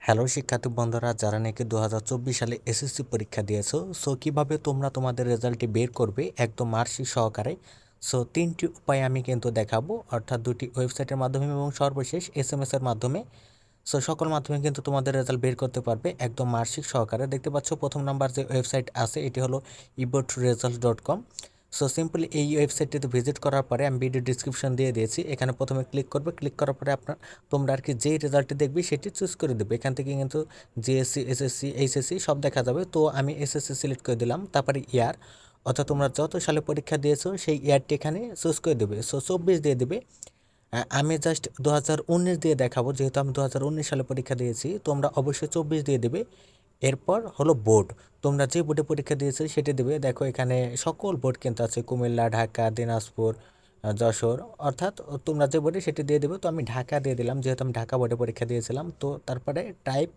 Hello শিক্ষার্থী বন্ধুরা, যারা নাকি 2024 সালে এসএসসি পরীক্ষা দিয়েছো, সো কিভাবে তোমরা তোমাদের রেজাল্টটি বের করবে একদম মার্কশিট সহকারে। সো তিনটি উপায় আমি কিন্তু দেখাবো, অর্থাৎ দুটি ওয়েবসাইটের মাধ্যমে এবং সর্বশেষ এসএমএস এর মাধ্যমে। সো সকল মাধ্যমে কিন্তু তোমাদের রেজাল্ট বের করতে পারবে একদম মার্কশিট সহকারে। দেখতে পাচ্ছ প্রথম নাম্বার যে ওয়েবসাইট আছে এটি হলো eboresult.com। সো সিম্পলি এই ওয়েবসাইটটিতে ভিজিট করার পরে আমি ভিডিও ডিসক্রিপশন দিয়ে দিয়েছি, এখানে প্রথমে ক্লিক করবে। ক্লিক করার পরে তোমরা আর কি যেই রেজাল্টটি দেখবে সেটি চুজ করে দেবে। এখান থেকে কিন্তু জিএসসি, এসএসসি, এইচএসসি সব দেখা যাবে। তো আমি এসএসসি সিলেক্ট করে দিলাম, তারপরে ইয়ার অর্থাৎ তোমরা যত সালে পরীক্ষা দিয়েছো সেই ইয়ারটি এখানে চুজ করে দেবে। সো 24 দিয়ে দেবে। আমি জাস্ট 2019 দিয়ে দেখাবো, যেহেতু আমি 2019 সালে পরীক্ষা দিয়েছি। তোমরা অবশ্যই 24 দিয়ে দেবে। এরপর হলো বোর্ড, তোমরা যে বোর্ডে পরীক্ষা দিয়েছো সেটি দেবে। দেখো এখানে সকল বোর্ড কিন্তু আছে, কুমিল্লা, ঢাকা, দিনাজপুর, যশোর, অর্থাৎ তোমরা যে বোর্ডে সেটি দিয়ে দেবে। তো আমি ঢাকা দিয়ে দিলাম, যেহেতু আমি ঢাকা বোর্ডে পরীক্ষা দিয়েছিলাম। তো তারপরে টাইপ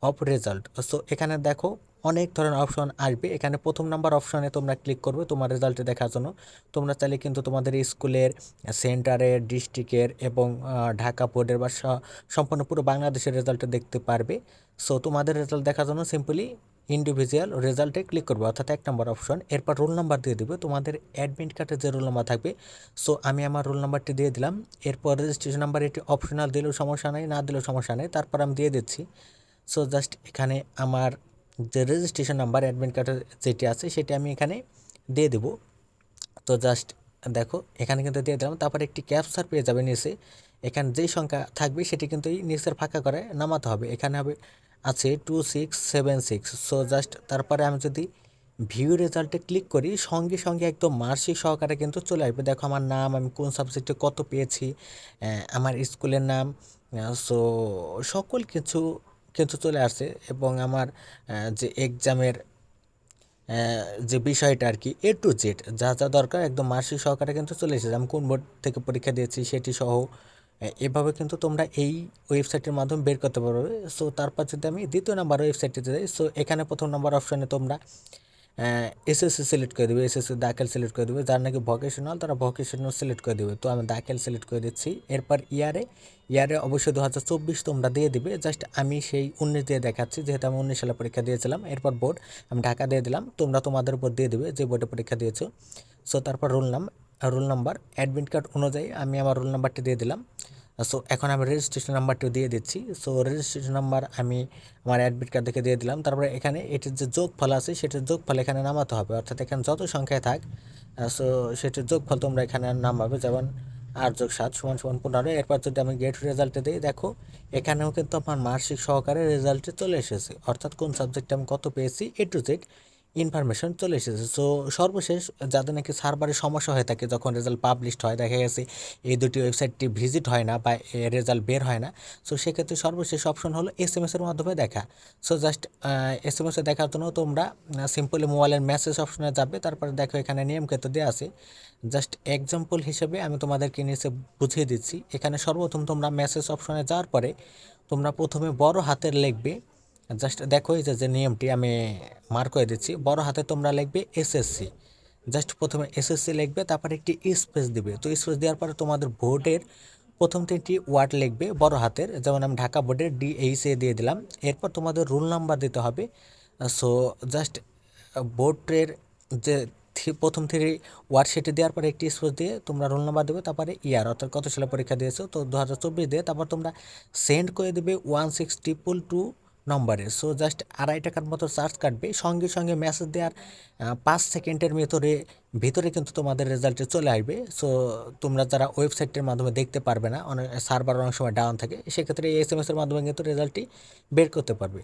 অফ রেজাল্ট। সো এখানে দেখো অনেক ধরনের অপশন আসবে। এখানে প্রথম নাম্বার অপশনে তোমরা ক্লিক করবে তোমার রেজাল্টে দেখার জন্য। তোমরা চাইলে কিন্তু তোমাদের স্কুলের, সেন্টারের, ডিস্ট্রিক্টের এবং ঢাকা বোর্ডের বা সম্পূর্ণ পুরো বাংলাদেশের রেজাল্টে দেখতে পারবে। সো তোমাদের রেজাল্ট দেখার জন্য সিম্পলি ইন্ডিভিজুয়াল রেজাল্টে ক্লিক করবে, অর্থাৎ 1 নম্বর অপশন। এরপর রোল নাম্বার দিয়ে দিবে, তোমাদের অ্যাডমিট কার্ডে যে রোল নাম্বার থাকবে। সো আমি আমার রোল নাম্বারটি দিয়ে দিলাম। এরপর রেজিস্ট্রেশন নাম্বার, এটি অপশনাল, দিলেও সমস্যা নেই, না দিলেও সমস্যা নেই। তারপর আমি দিয়ে দিচ্ছি। সো জাস্ট এখানে আমার যে রেজিস্ট্রেশন নাম্বার অ্যাডমিট কার্ডের যেটি আছে সেটি আমি এখানে দিয়ে দেবো। তো জাস্ট দেখো এখানে কিন্তু দিয়ে দিলাম। তারপরে একটি ক্যাপচার পেয়ে যাবে নিচে। এখানে যেই সংখ্যা থাকবে সেটি কিন্তু এই নিচের ফাঁকা করে নামাতে হবে। এখানে হবে আছে 2676। সো জাস্ট তারপরে আমি যদি ভিউ রেজাল্টে ক্লিক করি, সঙ্গে সঙ্গে একদম মার্কশিট সহকারে কিন্তু চলে আসবে। দেখো আমার নাম, আমি কোন সাবজেক্টে কত পেয়েছি, আমার স্কুলের নাম, সো সকল কিছু কিন্তু চলে আসছে। এবং আমার যে এক্সামের যে বিষয়টা আর কি, A to Z যা যা দরকার একদম মার্কশিট সহকারে কিন্তু চলে এসেছে। আমি কোন বোর্ড থেকে পরীক্ষা দিয়েছি সেটি সহ এভাবে কিন্তু তোমরা এই ওয়েবসাইটের মাধ্যমে বের করতে পারবে। সো তারপর যদি আমি দ্বিতীয় নাম্বার ওয়েবসাইটটিতে যাই, সো এখানে প্রথম নাম্বার অপশানে তোমরা এসএসসি সিলেক্ট করে দেবে, এসএসসি দাখিল সিলেক্ট করে দেবে। যারা নাকি ভোকেশনাল তারা ভোকেশনাল সিলেক্ট করে দেবে। তো আমি দাখিল সিলেক্ট করে দিচ্ছি। এরপর ইয়ারে অবশ্যই 2024 তোমরা দিয়ে দিবে। জাস্ট আমি সেই 19 দিয়ে দেখাচ্ছি, যেহেতু আমি 19 সালে পরীক্ষা দিয়েছিলাম। এরপর বোর্ড আমি ঢাকা দিয়ে দিলাম, তোমরা তোমাদের উপর দিয়ে দিবে যে বোর্ডে পরীক্ষা দিয়েছো। সো তারপর রোল নাম্বার অ্যাডমিট কার্ড অনুযায়ী আমি আমার রোল নাম্বারটি দিয়ে দিলাম। সো এখন আমি রেজিস্ট্রেশন নাম্বারটিও দিয়ে দিচ্ছি। সো রেজিস্ট্রেশন নাম্বার আমি আমার অ্যাডমিট কার্ড থেকে দিয়ে দিলাম। তারপরে এখানে এটির যে যোগফল আছে সেটার যোগফল এখানে নামাতে হবে, অর্থাৎ এখানে যত সংখ্যায় থাক সো সেটির যোগফল তোমরা এখানে নামাবে। যেমন 8+7=15। এরপর যদি আমি গেট রেজাল্টে দিই, দেখো এখানেও কিন্তু আমার মার্কশিট সহকারে রেজাল্টে চলে এসেছে, অর্থাৎ কোন সাবজেক্টে আমি কত পেয়েছি A to Z ইনফরমেশন চলে এসেছে। সো সর্বশেষ যাদের নাকি সার্ভারের সমস্যা হয়ে থাকে যখন রেজাল্ট পাবলিশড হয়, দেখা গেছে এই দুটি ওয়েবসাইটটি ভিজিট হয় না বা রেজাল্ট বের হয় না। সো সেক্ষেত্রে সর্বশেষ অপশন হলো এসএমএসের মাধ্যমে দেখা। সো জাস্ট এসএমএসে দেখার জন্য তোমরা সিম্পলি মোবাইলের মেসেজ অপশনে যাবে। তারপরে দেখো এখানে নিয়মক্ষেত্র দেওয়া আছে। জাস্ট এক্সাম্পল হিসেবে আমি তোমাদেরকে নিচে বুঝিয়ে দিচ্ছি। এখানে সর্বপ্রথম তোমরা মেসেজ অপশনে যাওয়ার পরে তোমরা প্রথমে বড় হাতের লিখবে। জাস্ট দেখো এই যে নিয়মটি আমি মার্ক করে দিচ্ছি, বড় হাতে তোমরা লিখবে এসএসসি। জাস্ট প্রথমে এসএসসি লিখবে, তারপরে একটি স্পেস দিবে। তো স্পেস দেওয়ার পরে তোমাদের বোর্ডের প্রথম 3টি ওয়ার্ড লিখবে বড় হাতের, যেমন আমি ঢাকা বোর্ডের DHA দিয়ে দিলাম। এরপর তোমাদের রোল নাম্বার দিতে হবে। সো জাস্ট বোর্ডের যে প্রথম 3 ওয়ার্ড সেটি দেওয়ার পরে একটি স্পেস দিয়ে তোমরা রোল নাম্বার দেবে। তারপরে ইয়ার, অর্থাৎ কত সালে পরীক্ষা দিয়েছো, তো 2024 দিয়ে তারপর তোমরা সেন্ড করে দেবে 16222 নম্বরে। সো জাস্ট ৳2.5 মতো চার্জ কাটবে। সঙ্গে সঙ্গে মেসেজ দেওয়ার 5 সেকেন্ডের ভিতরে কিন্তু তোমাদের রেজাল্টে চলে আসবে। সো তোমরা যারা ওয়েবসাইটের মাধ্যমে দেখতে পারবে না, অনেক সার্ভার অনেক সময় ডাউন থাকে, সেক্ষেত্রে এই এসএমএস এর মাধ্যমে কিন্তু রেজাল্টটি বের করতে পারবে।